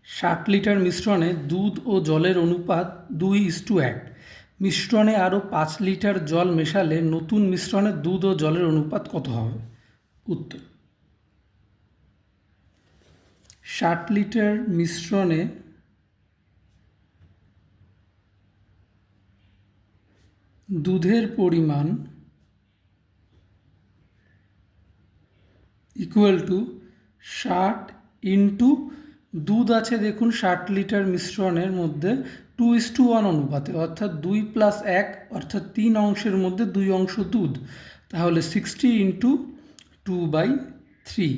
60 litre মিশ্রণে দুধ ও জলের অনুপাত 2:1। মিশ্রণে আরও 5 লিটার জল মেশালে নতুন মিশ্রণে দুধ ও জলের অনুপাত কত হবে? উত্তর: 60 লিটার মিশ্রণে দুধের পরিমাণ ইকুয়াল টু 60 ইন্টু দুধ আছে দেখুন 60 লিটার মিশ্রণের মধ্যে 2:1 অনুপাতে, অর্থাৎ 2 + 1 অর্থাৎ 3 অংশের মধ্যে 2 অংশ দুধ, তাহলে 60 ইন্টু 2/3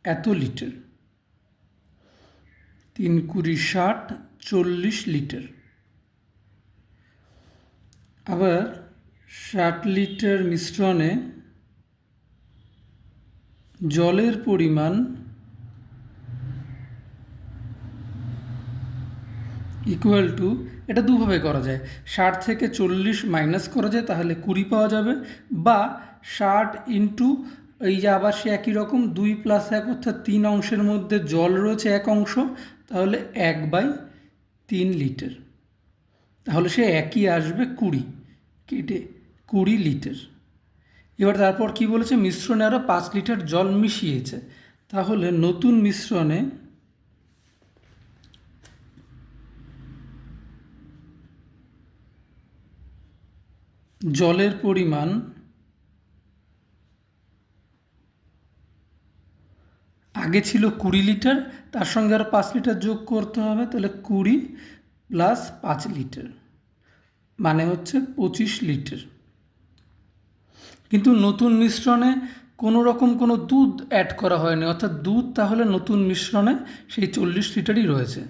এত লিটার। 3 × 20 = 60, 40 লিটার। আবার 60 লিটার মিশ্রণে জলের পরিমাণ ইকুয়াল টু, এটা দুভাবে করা যায়, 60 থেকে 40 মাইনাস করা যায়, তাহলে 20 পাওয়া যাবে, বা 60 ইন্টু এই যে আবার সে একই রকম 2 + 1 অর্থাৎ 3 অংশের মধ্যে জল রয়েছে 1 অংশ, তাহলে 1/3 লিটার, তাহলে সে একই আসবে 20 কেটে 20 লিটার। এবার তারপর কি বলেছে, মিশ্রণে আরও 5 লিটার জল মিশিয়েছে, তাহলে নতুন মিশ্রণে জলের পরিমাণ আগে ছিল 20 লিটার, তার সঙ্গে আরও 5 লিটার যোগ করতে হবে, তাহলে 20 + 5 লিটার মানে হচ্ছে 25 লিটার। কিন্তু নতুন মিশ্রণে কোনো রকম কোনো দুধ অ্যাড করা হয়নি, অর্থাৎ দুধ তাহলে নতুন মিশ্রণে সেই 40 লিটারই রয়েছে,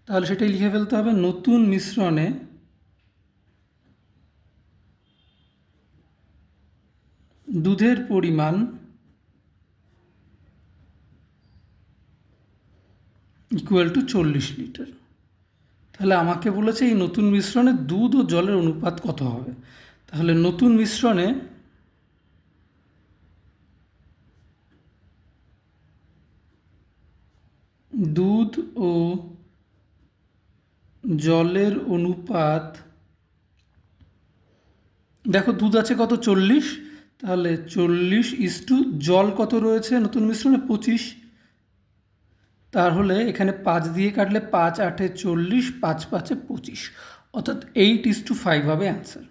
তাহলে সেটাই লিখে ফেলতে হবে, নতুন মিশ্রণে দুধের পরিমাণ ইকুয়াল টু 40 লিটার। তাহলে আমাকে বলেছে এই নতুন মিশ্রণে দুধ ও জলের অনুপাত কত হবে। তাহলে নতুন মিশ্রণে দুধ ও জলের অনুপাত, দেখো দুধ আছে কত 40, তাহলে 40 জল কত রয়েছে নতুন মিশ্রণে 25, তাহলে এখানে 5 দিয়ে কাটলে 5 × 8 = 40, 5 × 5 = 25, অর্থাৎ 8:5 হবে অ্যান্সার।